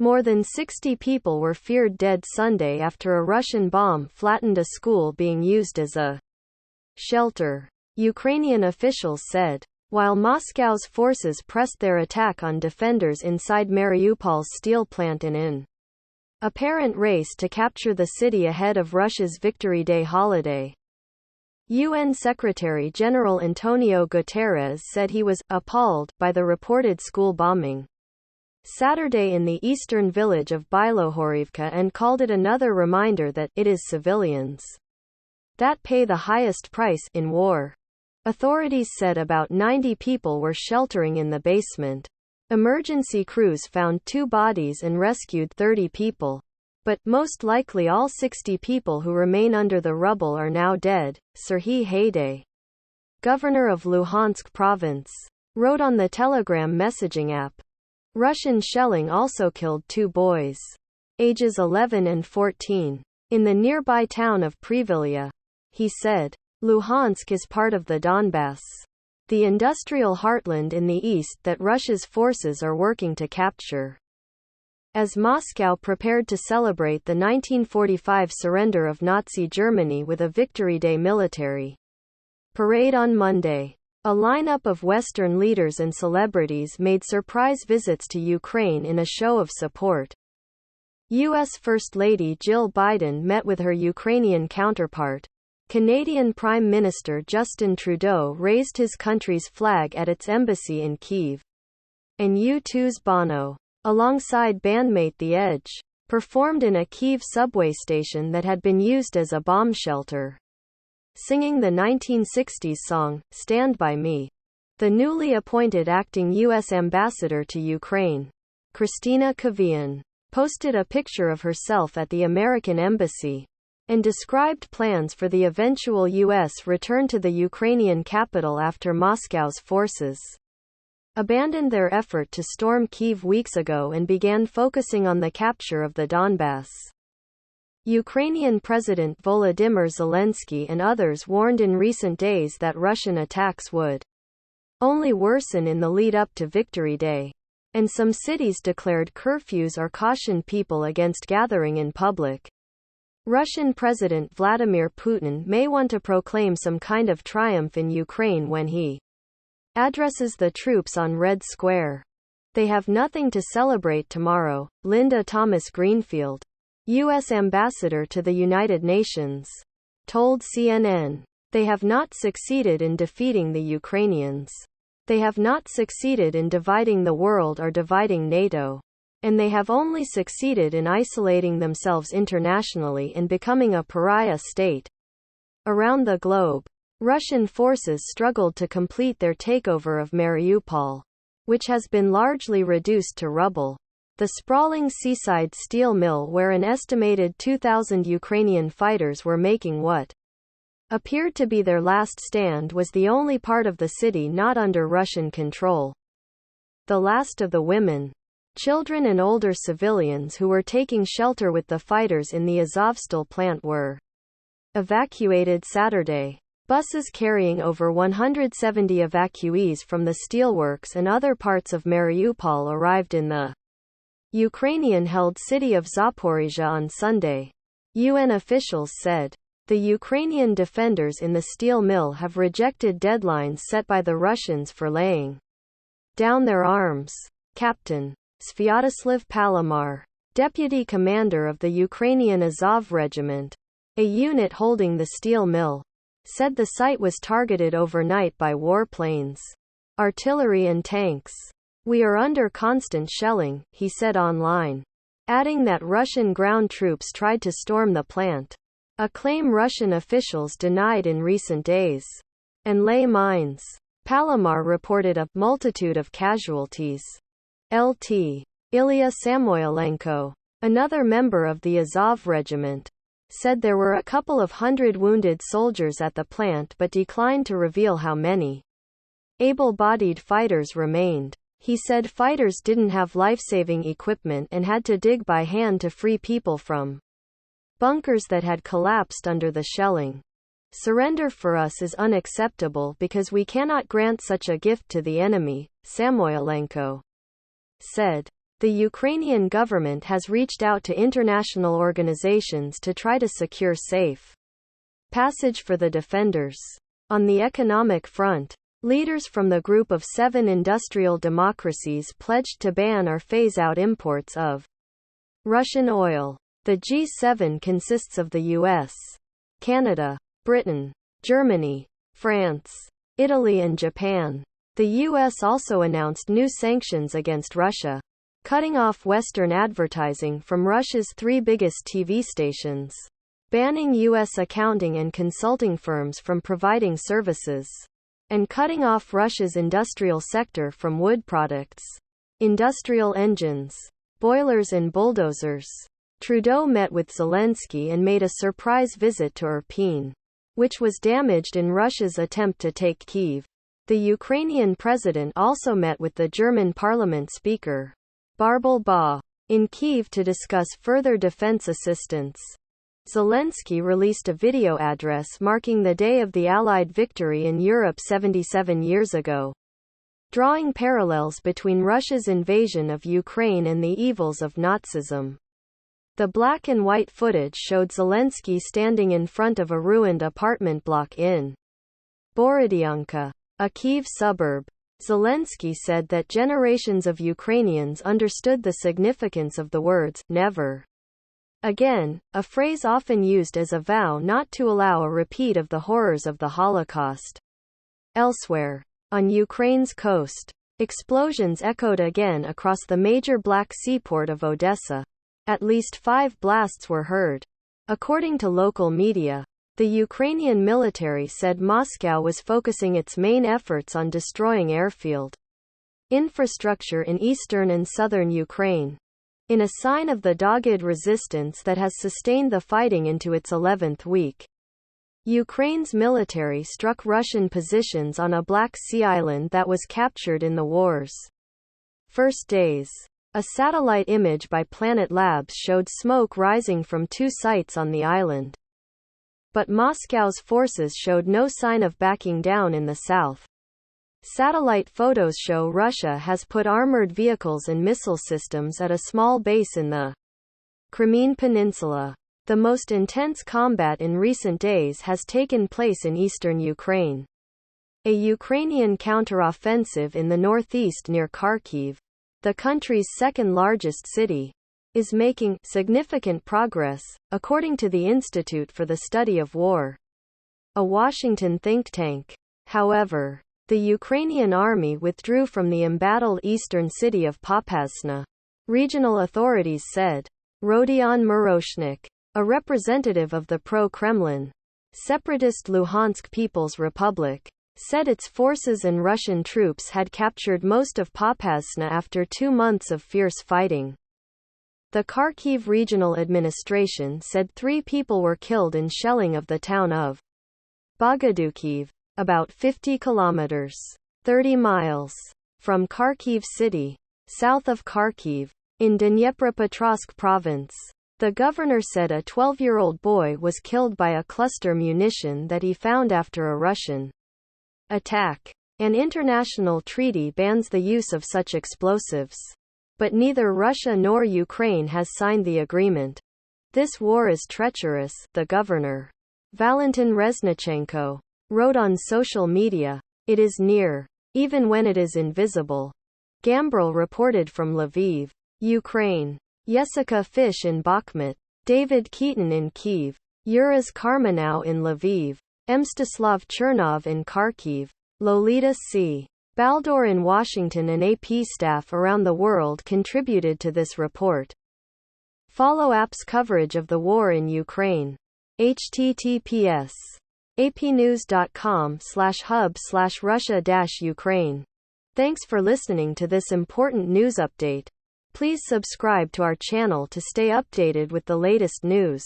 More than 60 people were feared dead Sunday after a Russian bomb flattened a school being used as a shelter, Ukrainian officials said. While Moscow's forces pressed their attack on defenders inside Mariupol's steel plant in an apparent race to capture the city ahead of Russia's Victory Day holiday. UN Secretary-General Antonio Guterres said he was appalled by the reported school bombing Saturday in the eastern village of Bilohorivka and called it another reminder that it is civilians that pay the highest price in war. Authorities said about 90 people were sheltering in the basement. Emergency crews found 2 bodies and rescued 30 people. But, most likely all 60 people who remain under the rubble are now dead, Serhiy Haidai, governor of Luhansk province, wrote on the Telegram messaging app. Russian shelling also killed 2 boys, ages 11 and 14, in the nearby town of Privilya. He said, Luhansk is part of the Donbass, the industrial heartland in the east that Russia's forces are working to capture. As Moscow prepared to celebrate the 1945 surrender of Nazi Germany with a Victory Day military parade on Monday, a lineup of Western leaders and celebrities made surprise visits to Ukraine in a show of support. U.S. First Lady Jill Biden met with her Ukrainian counterpart. Canadian Prime Minister Justin Trudeau raised his country's flag at its embassy in Kyiv. And U2's Bono, alongside bandmate The Edge, performed in a Kyiv subway station that had been used as a bomb shelter, singing the 1960s song, Stand By Me. The newly appointed acting U.S. ambassador to Ukraine, Christina Kavian, posted a picture of herself at the American embassy, and described plans for the eventual U.S. return to the Ukrainian capital after Moscow's forces abandoned their effort to storm Kyiv weeks ago and began focusing on the capture of the Donbass. Ukrainian President Volodymyr Zelensky and others warned in recent days that Russian attacks would only worsen in the lead-up to Victory Day, and some cities declared curfews or cautioned people against gathering in public. Russian President Vladimir Putin may want to proclaim some kind of triumph in Ukraine when he addresses the troops on Red Square. They have nothing to celebrate tomorrow, Linda Thomas-Greenfield, U.S. ambassador to the United Nations, told CNN. They have not succeeded in defeating the Ukrainians. They have not succeeded in dividing the world or dividing NATO. And they have only succeeded in isolating themselves internationally and becoming a pariah state. Around the globe, Russian forces struggled to complete their takeover of Mariupol, which has been largely reduced to rubble. The sprawling seaside steel mill where an estimated 2,000 Ukrainian fighters were making what appeared to be their last stand was the only part of the city not under Russian control. The last of the women, children and older civilians who were taking shelter with the fighters in the Azovstal plant were evacuated Saturday. Buses carrying over 170 evacuees from the steelworks and other parts of Mariupol arrived in the Ukrainian-held city of Zaporizhzhia on Sunday. UN officials said. The Ukrainian defenders in the steel mill have rejected deadlines set by the Russians for laying down their arms. Captain Sviatoslav Palomar, deputy commander of the Ukrainian Azov Regiment, a unit holding the steel mill, said the site was targeted overnight by warplanes, artillery and tanks. We are under constant shelling, he said online, adding that Russian ground troops tried to storm the plant, a claim Russian officials denied in recent days, and lay mines. Palomar reported a multitude of casualties. Lt. Ilya Samoylenko, another member of the Azov regiment, said there were a couple of hundred wounded soldiers at the plant but declined to reveal how many able-bodied fighters remained. He said fighters didn't have life-saving equipment and had to dig by hand to free people from bunkers that had collapsed under the shelling. Surrender for us is unacceptable because we cannot grant such a gift to the enemy, Samoylenko said. The Ukrainian government has reached out to international organizations to try to secure safe passage for the defenders. On the economic front, leaders from the Group of 7 industrial democracies pledged to ban or phase out imports of Russian oil. The G7 consists of the US, Canada, Britain, Germany, France, Italy and Japan. The US also announced new sanctions against Russia, cutting off Western advertising from Russia's 3 biggest TV stations, banning U.S. accounting and consulting firms from providing services, and cutting off Russia's industrial sector from wood products, industrial engines, boilers and bulldozers. Trudeau met with Zelensky and made a surprise visit to Irpin, which was damaged in Russia's attempt to take Kyiv. The Ukrainian president also met with the German parliament speaker, Barbel Ba, in Kyiv to discuss further defense assistance. Zelensky released a video address marking the day of the Allied victory in Europe 77 years ago, drawing parallels between Russia's invasion of Ukraine and the evils of Nazism. The black and white footage showed Zelensky standing in front of a ruined apartment block in Borodyanka, a Kyiv suburb. Zelensky said that generations of Ukrainians understood the significance of the words, never again, a phrase often used as a vow not to allow a repeat of the horrors of the Holocaust. Elsewhere, on Ukraine's coast, explosions echoed again across the major Black Sea port of Odessa. At least 5 blasts were heard. According to local media, the Ukrainian military said Moscow was focusing its main efforts on destroying airfield infrastructure in eastern and southern Ukraine, in a sign of the dogged resistance that has sustained the fighting into its 11th week. Ukraine's military struck Russian positions on a Black Sea island that was captured in the war's first days. A satellite image by Planet Labs showed smoke rising from 2 sites on the island. But Moscow's forces showed no sign of backing down in the south. Satellite photos show Russia has put armored vehicles and missile systems at a small base in the Crimean Peninsula. The most intense combat in recent days has taken place in eastern Ukraine. A Ukrainian counteroffensive in the northeast near Kharkiv, the country's second-largest city, is making significant progress, according to the Institute for the Study of War, a Washington think tank. However, the Ukrainian army withdrew from the embattled eastern city of Popasna, regional authorities said. Rodion Moroshnik, a representative of the pro-Kremlin, separatist Luhansk People's Republic, said its forces and Russian troops had captured most of Popasna after 2 months of fierce fighting. The Kharkiv Regional Administration said 3 people were killed in shelling of the town of Bogodukiv, about 50 kilometers, 30 miles, from Kharkiv city, south of Kharkiv, in Dnipropetrovsk province. The governor said a 12-year-old boy was killed by a cluster munition that he found after a Russian attack. An international treaty bans the use of such explosives. But neither Russia nor Ukraine has signed the agreement. This war is treacherous, the governor, Valentin Reznichenko, wrote on social media. It is near, even when it is invisible. Gambrel reported from Lviv, Ukraine. Jessica Fish in Bakhmut. David Keaton in Kyiv. Yuras Karmanow in Lviv. Mstislav Chernov in Kharkiv. Lolita C. Baldor in Washington and AP staff around the world contributed to this report. Follow AP's coverage of the war in Ukraine. https apnews.com/hub/Russia-Ukraine. Thanks for listening to this important news update. Please subscribe to our channel to stay updated with the latest news.